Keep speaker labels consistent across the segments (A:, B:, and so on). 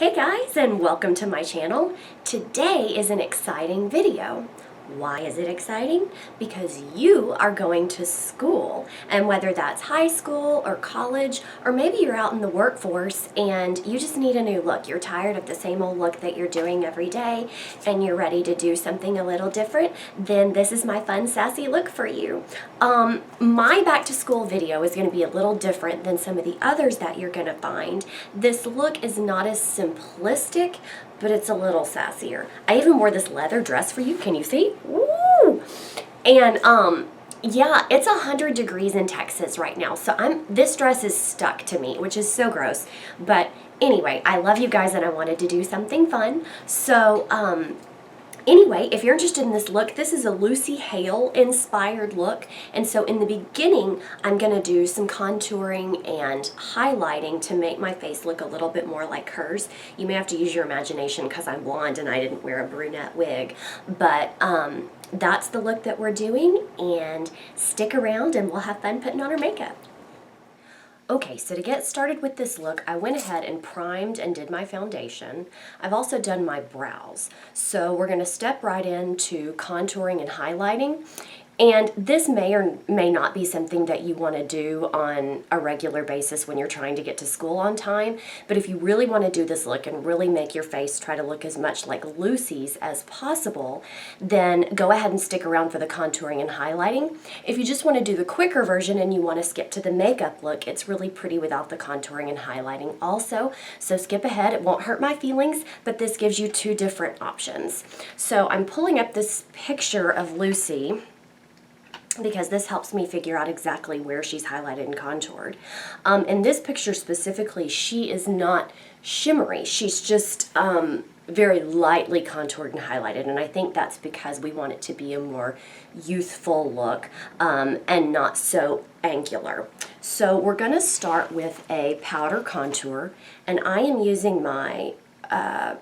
A: Hey guys, and welcome to my channel. Today is an exciting video. Why is it exciting? Because you are going to school, and whether that's high school or college, or maybe you're out in the workforce and you just need a new look. You're tired of the same old look that you're doing every day and you're ready to do something a little different, then this is my fun, sassy look for you. My back to school video is going to be a little different than some of the others that you're going to find. This look is not as simplistic, but it's a little sassier. I even wore this leather dress for you. Can you see? Woo! And yeah, it's 100 degrees in Texas right now. So this dress is stuck to me, which is so gross. But anyway, I love you guys and I wanted to do something fun. So anyway, if you're interested in this look, this is a Lucy Hale inspired look. And so in the beginning, I'm going to do some contouring and highlighting to make my face look a little bit more like hers. You may have to use your imagination because I'm blonde and I didn't wear a brunette wig. But that's the look that we're doing, and stick around and we'll have fun putting on our makeup. Okay, so to get started with this look, I went ahead and primed and did my foundation. I've also done my brows. So we're going to step right into contouring and highlighting. And this may or may not be something that you want to do on a regular basis when you're trying to get to school on time. But if you really want to do this look and really make your face try to look as much like Lucy's as possible, then go ahead and stick around for the contouring and highlighting. If you just want to do the quicker version and you want to skip to the makeup look, it's really pretty without the contouring and highlighting also. So skip ahead. It won't hurt my feelings, but this gives you two different options. So I'm pulling up this picture of Lucy because this helps me figure out exactly where she's highlighted and contoured. In this picture specifically, she is not shimmery. She's just very lightly contoured and highlighted, and I think that's because we want it to be a more youthful look and not so angular. So we're going to start with a powder contour, and I am using my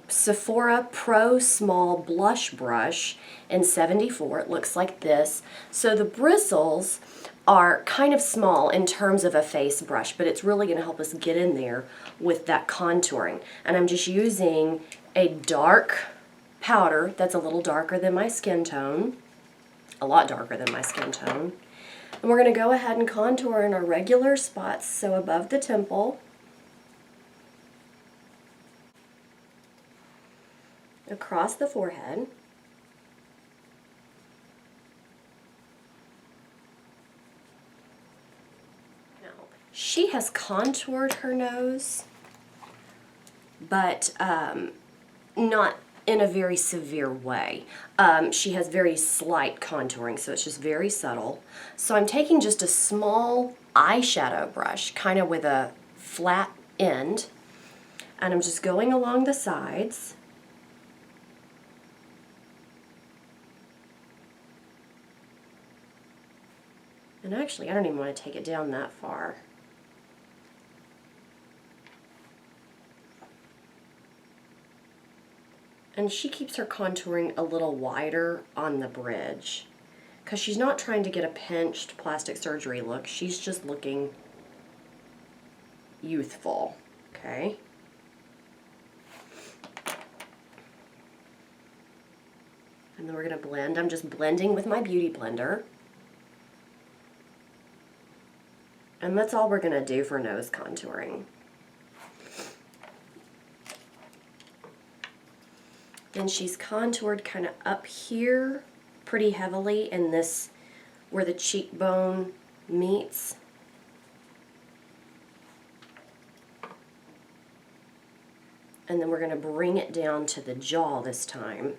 A: Sephora Pro Small Blush Brush in 74. It looks like this. So the bristles are kind of small in terms of a face brush, but it's really going to help us get in there with that contouring. And I'm just using a dark powder that's a little darker than my skin tone, a lot darker than my skin tone. And we're going to go ahead and contour in our regular spots, so above the temple, across the forehead, now she has contoured her nose, but not in a very severe way. She has very slight contouring, so it's just very subtle. So I'm taking just a small eyeshadow brush, kind of with a flat end, and I'm just going along the sides. And actually, I don't even want to take it down that far. And she keeps her contouring a little wider on the bridge because she's not trying to get a pinched plastic surgery look. She's just looking youthful, okay? And then we're going to blend. I'm just blending with my beauty blender. And that's all we're going to do for nose contouring. Then she's contoured kind of up here pretty heavily in this, where the cheekbone meets. And then we're going to bring it down to the jaw this time.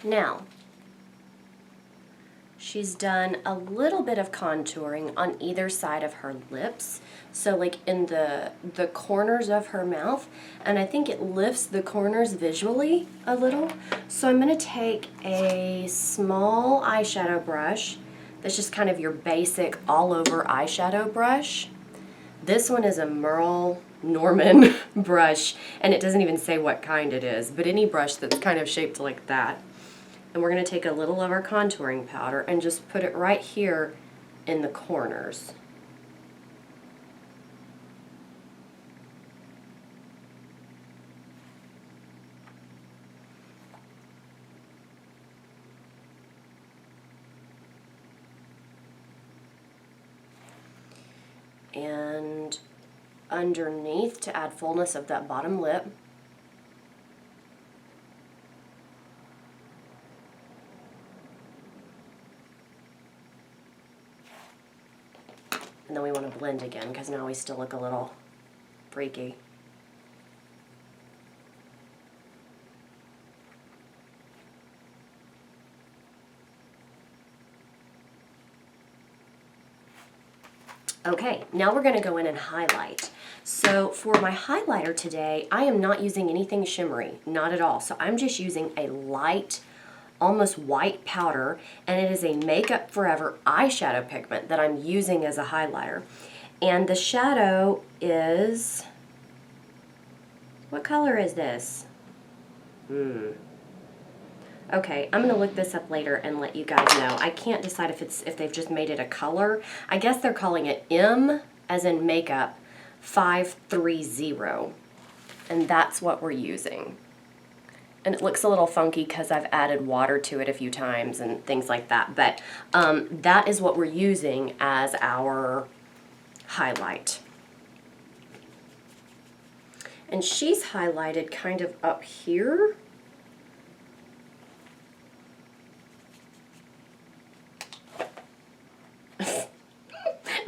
A: Now, she's done a little bit of contouring on either side of her lips, so like in the corners of her mouth, and I think it lifts the corners visually a little. So I'm going to take a small eyeshadow brush that's just kind of your basic all-over eyeshadow brush. This one is a Merle Norman brush, and it doesn't even say what kind it is, but any brush that's kind of shaped like that. And we're going to take a little of our contouring powder and just put it right here in the corners. And underneath to add fullness of that bottom lip. And then we want to blend again because now we still look a little freaky. Okay, now we're going to go in and highlight. So for my highlighter today, I am not using anything shimmery, not at all. So I'm just using a light, almost white powder, and it is a Makeup Forever eyeshadow pigment that I'm using as a highlighter. And the shadow is, what color is this? Okay, I'm going to look this up later and let you guys know. I can't decide if they've just made it a color. I guess they're calling it M as in makeup 530. And that's what we're using. And it looks a little funky because I've added water to it a few times and things like that. But that is what we're using as our highlight. And she's highlighted kind of up here.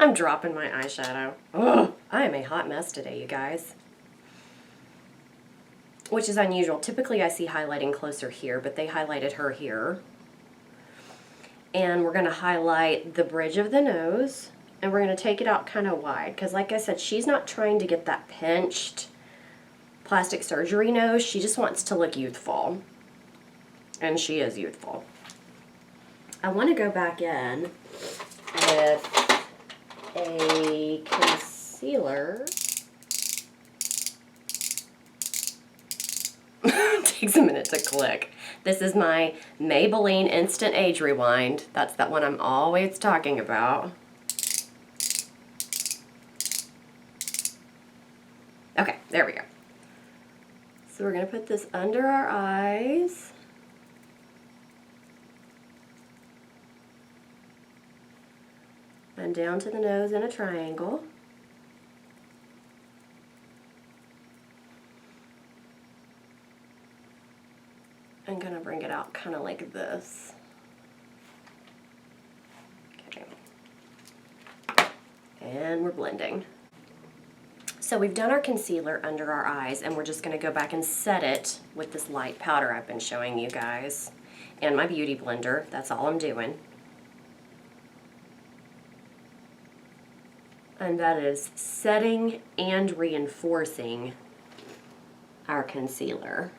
A: I'm dropping my eyeshadow. Ugh, I am a hot mess today, you guys. Which is unusual. Typically I see highlighting closer here, but they highlighted her here. And we're going to highlight the bridge of the nose, and we're going to take it out kind of wide, because like I said, she's not trying to get that pinched plastic surgery nose. She just wants to look youthful. And she is youthful. I want to go back in with a concealer. Takes a minute to click. This is my Maybelline Instant Age Rewind. That's that one I'm always talking about. Okay, there we go. So we're going to put this under our eyes. And down to the nose in a triangle. I'm going to bring it out kind of like this. Okay. And we're blending. So we've done our concealer under our eyes, and we're just going to go back and set it with this light powder I've been showing you guys. And my beauty blender, that's all I'm doing. And that is setting and reinforcing our concealer.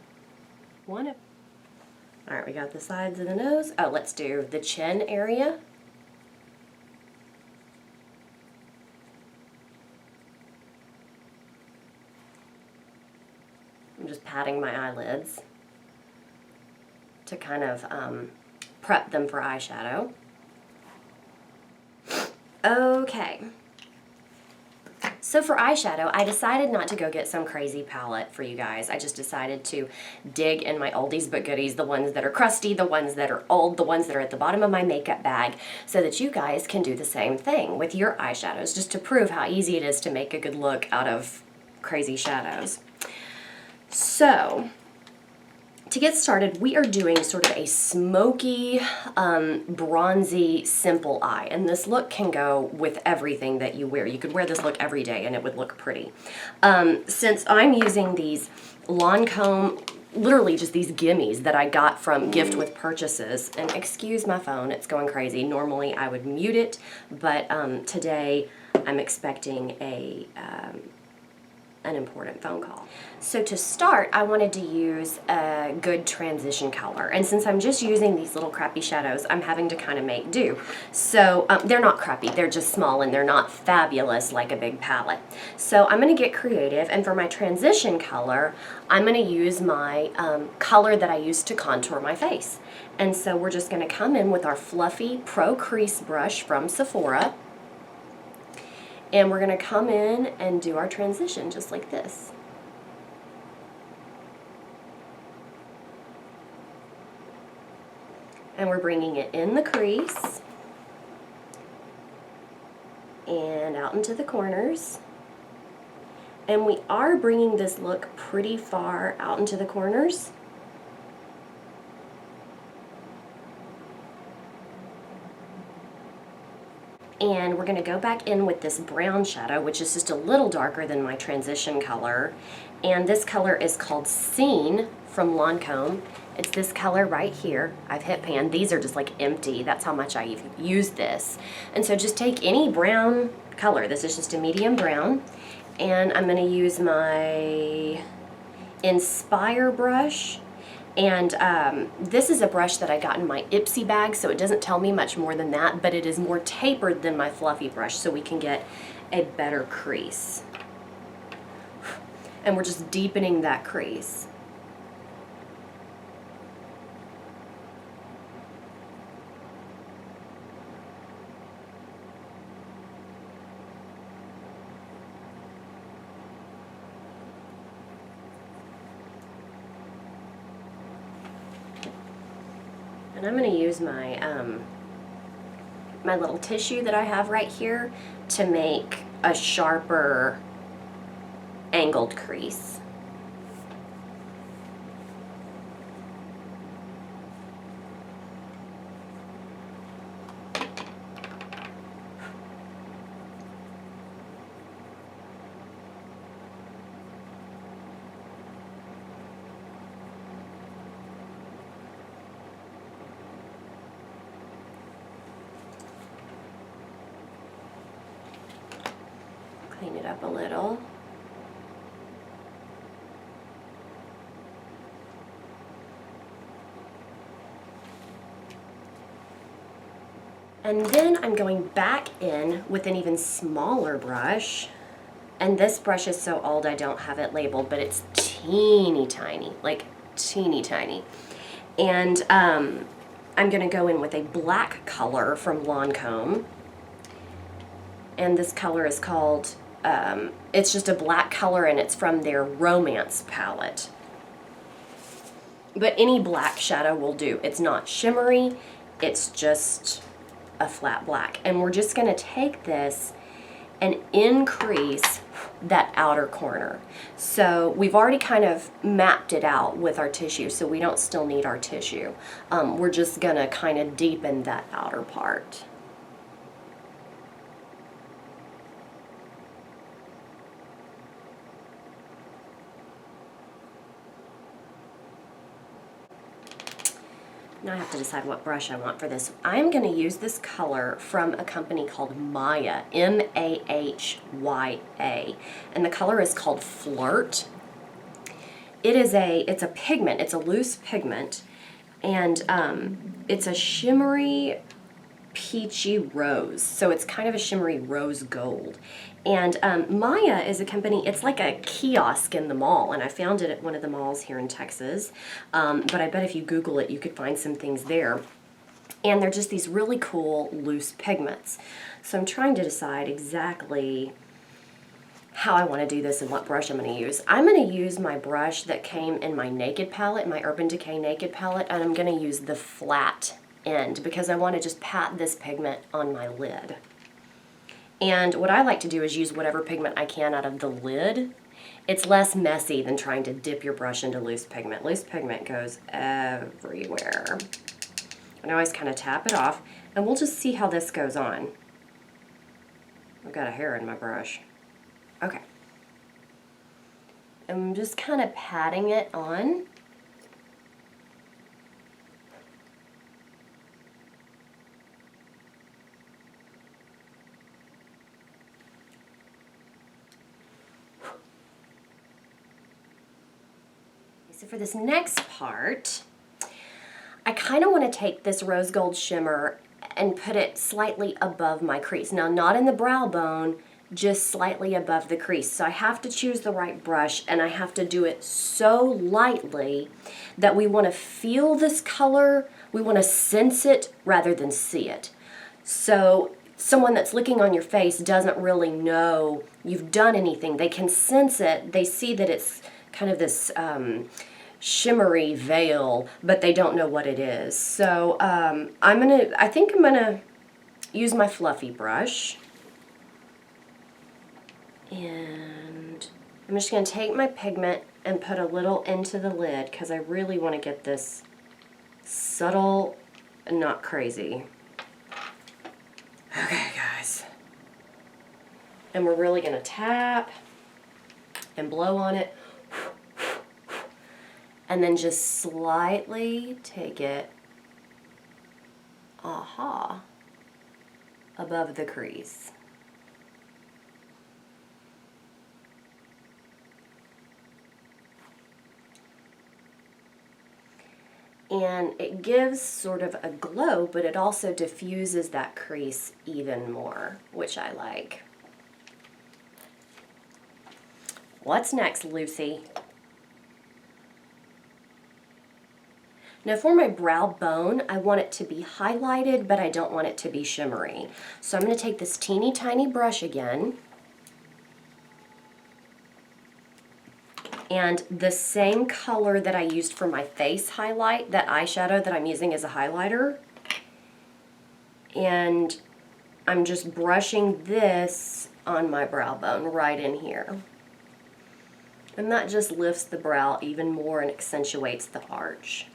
A: Alright, we got the sides of the nose. Oh, let's do the chin area. I'm just patting my eyelids to kind of prep them for eyeshadow. Okay. So for eyeshadow, I decided not to go get some crazy palette for you guys. I just decided to dig in my oldies but goodies, the ones that are crusty, the ones that are old, the ones that are at the bottom of my makeup bag, so that you guys can do the same thing with your eyeshadows, just to prove how easy it is to make a good look out of crazy shadows. So, to get started, we are doing sort of a smoky, bronzy, simple eye. And this look can go with everything that you wear. You could wear this look every day and it would look pretty. Since I'm using these Lancôme, literally just these gimmies that I got from gift with purchases, and excuse my phone, it's going crazy. Normally I would mute it, but today I'm expecting a an important phone call. So to start, I wanted to use a good transition color. And since I'm just using these little crappy shadows, I'm having to kind of make do. So they're not crappy, they're just small and they're not fabulous like a big palette. So I'm gonna get creative, and for my transition color, I'm gonna use my color that I used to contour my face. And so we're just gonna come in with our fluffy Pro Crease brush from Sephora. And we're going to come in and do our transition just like this. And we're bringing it in the crease and out into the corners. And we are bringing this look pretty far out into the corners. And we're going to go back in with this brown shadow, which is just a little darker than my transition color. And this color is called Scene from Lancôme. It's this color right here. I've hit pan. These are just like empty. That's how much I've used this. And so just take any brown color. This is just a medium brown. And I'm going to use my INSPR brush. And this is a brush that I got in my Ipsy bag, so it doesn't tell me much more than that, but it is more tapered than my fluffy brush, so we can get a better crease. And we're just deepening that crease. And I'm going to use my my little tissue that I have right here to make a sharper angled crease. Clean it up a little. And then I'm going back in with an even smaller brush. And this brush is so old I don't have it labeled, but it's teeny tiny, like teeny tiny. And I'm going to go in with a black color from Lancôme. And this color is called, it's just a black color and it's from their Romance palette. But any black shadow will do. It's not shimmery, it's just a flat black. And we're just going to take this and increase that outer corner. So we've already kind of mapped it out with our tissue, so we don't still need our tissue. We're just going to kind of deepen that outer part. Now I have to decide what brush I want for this. I'm going to use this color from a company called Mahya, M-A-H-Y-A, and the color is called Flirt. It's a pigment, it's a loose pigment, and it's a shimmery peachy rose, so it's kind of a shimmery rose gold. And Mahya is a company, it's like a kiosk in the mall, and I found it at one of the malls here in Texas, but I bet if you Google it you could find some things there. And they're just these really cool loose pigments. So I'm trying to decide exactly how I want to do this and what brush I'm going to use. I'm going to use my brush that came in my Naked palette, my Urban Decay Naked palette, and I'm going to use the flat end because I want to just pat this pigment on my lid. And what I like to do is use whatever pigment I can out of the lid. It's less messy than trying to dip your brush into loose pigment. Loose pigment goes everywhere. And I always kind of tap it off, and we'll just see how this goes on. I've got a hair in my brush. Okay. I'm just kind of patting it on. for this next part, I kind of want to take this rose gold shimmer and put it slightly above my crease. Now, not in the brow bone, just slightly above the crease. So I have to choose the right brush, and I have to do it so lightly that we want to feel this color, we want to sense it rather than see it. So someone that's looking on your face doesn't really know you've done anything. They can sense it, they see that it's kind of this shimmery veil, but they don't know what it is. So I think I'm gonna use my fluffy brush, and I'm just gonna take my pigment and put a little into the lid because I really want to get this subtle and not crazy. Okay, guys. And we're really gonna tap and blow on it. And then just slightly take it, above the crease. And it gives sort of a glow, but it also diffuses that crease even more, which I like. What's next, Lucy? Now for my brow bone, I want it to be highlighted, but I don't want it to be shimmery. So I'm going to take this teeny tiny brush again, and the same color that I used for my face highlight, that eyeshadow that I'm using as a highlighter, and I'm just brushing this on my brow bone right in here. And that just lifts the brow even more and accentuates the arch.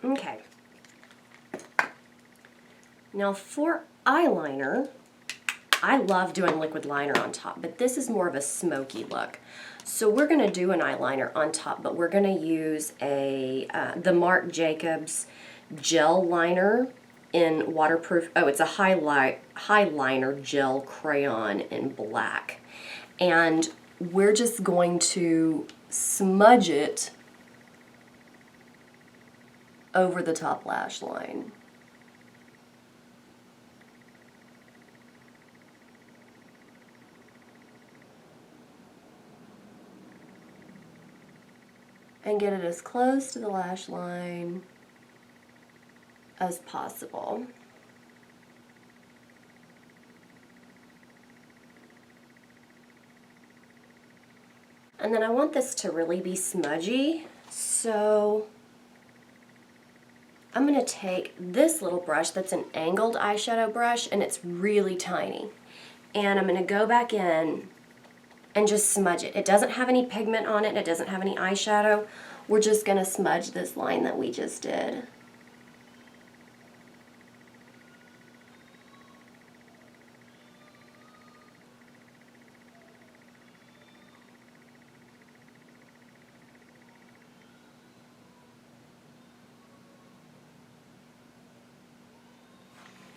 A: Okay. Now for eyeliner, I love doing liquid liner on top, but this is more of a smoky look. So we're going to do an eyeliner on top, but we're going to use the Marc Jacobs gel liner in waterproof. Oh, it's a Highliner gel crayon in black. And we're just going to smudge it over the top lash line. And get it as close to the lash line as possible. And then I want this to really be smudgy, so I'm going to take this little brush that's an angled eyeshadow brush, and it's really tiny. And I'm going to go back in and just smudge it. It doesn't have any pigment on it, and it doesn't have any eyeshadow. We're just going to smudge this line that we just did.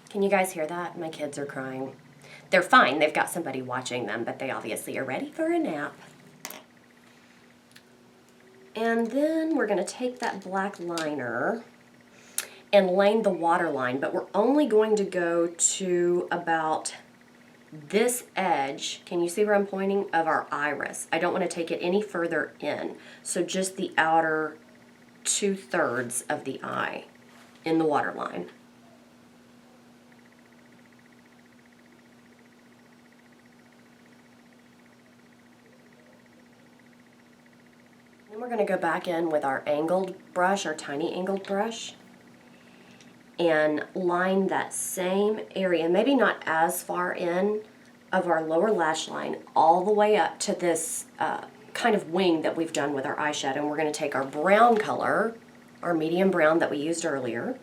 A: Can you guys hear that? My kids are crying. They're fine, they've got somebody watching them, but they obviously are ready for a nap. And then we're going to take that black liner and line the waterline, but we're only going to go to about this edge. Can you see where I'm pointing? Of our iris. I don't want to take it any further in. So just the outer 2/3 of the eye in the waterline. Then we're going to go back in with our angled brush, our tiny angled brush, and line that same area, maybe not as far in of our lower lash line, all the way up to this kind of wing that we've done with our eyeshadow. And we're going to take our brown color, our medium brown that we used earlier,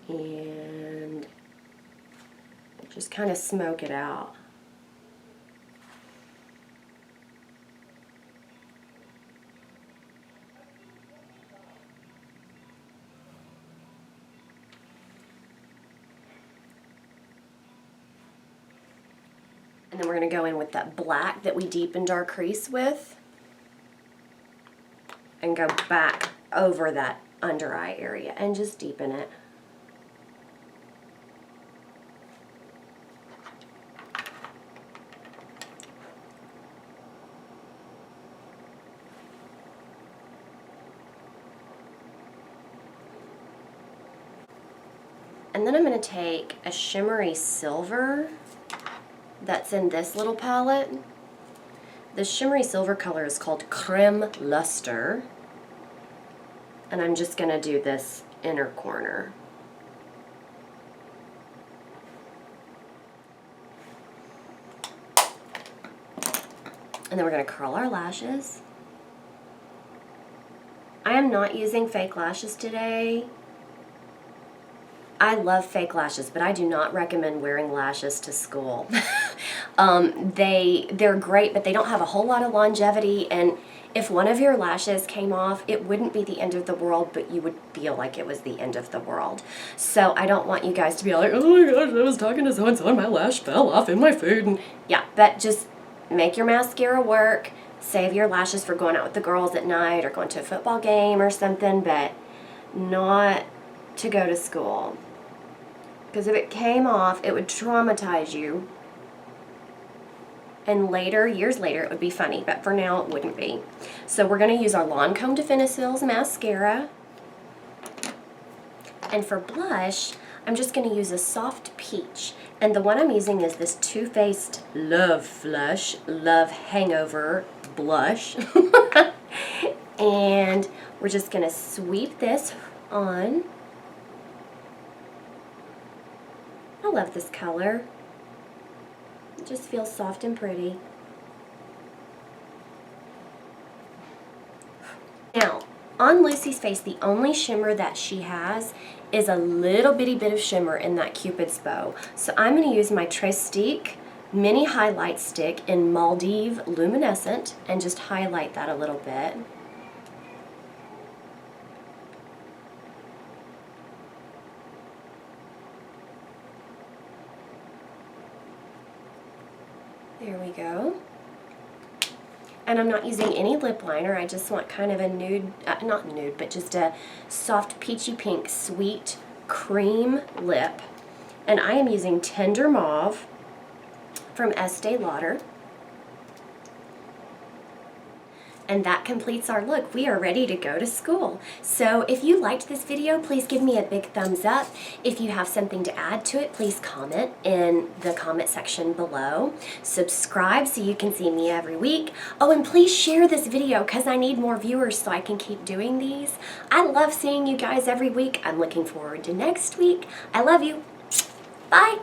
A: and just kind of smoke it out. then we're going to go in with that black that we deepened our crease with and go back over that under eye area and just deepen it. And then I'm going to take a shimmery silver that's in this little palette. The shimmery silver color is called Creme Lustre. And I'm just going to do this inner corner. And then we're going to curl our lashes. I am not using fake lashes today. I love fake lashes, but I do not recommend wearing lashes to school. They're great, but they don't have a whole lot of longevity, and if one of your lashes came off, it wouldn't be the end of the world, but you would feel like it was the end of the world. So I don't want you guys to be like, oh my gosh, I was talking to so-and-so and my lash fell off in my food. And yeah, but just make your mascara work. Save your lashes for going out with the girls at night or going to a football game or something, but not to go to school. Because if it came off, it would traumatize you. And later, years later, it would be funny. But for now, it wouldn't be. So we're going to use our Lancôme Definicils mascara. And for blush, I'm just going to use a soft peach. And the one I'm using is this Too Faced Love Hangover blush. And we're just going to sweep this on. I love this color. It just feels soft and pretty. Now, on Lucy's face, the only shimmer that she has is a little bitty bit of shimmer in that Cupid's bow. So I'm going to use my Trestique mini highlight stick in Maldives Luminescent and just highlight that a little bit. There we go. And I'm not using any lip liner. I just want kind of a nude, not nude, but just a soft peachy pink sweet cream lip. And I am using Tender Mauve from Estée Lauder. And that completes our look. We are ready to go to school. So if you liked this video, please give me a big thumbs up. If you have something to add to it, please comment in the comment section below. Subscribe so you can see me every week. Oh, and please share this video because I need more viewers so I can keep doing these. I love seeing you guys every week. I'm looking forward to next week. I love you. Bye.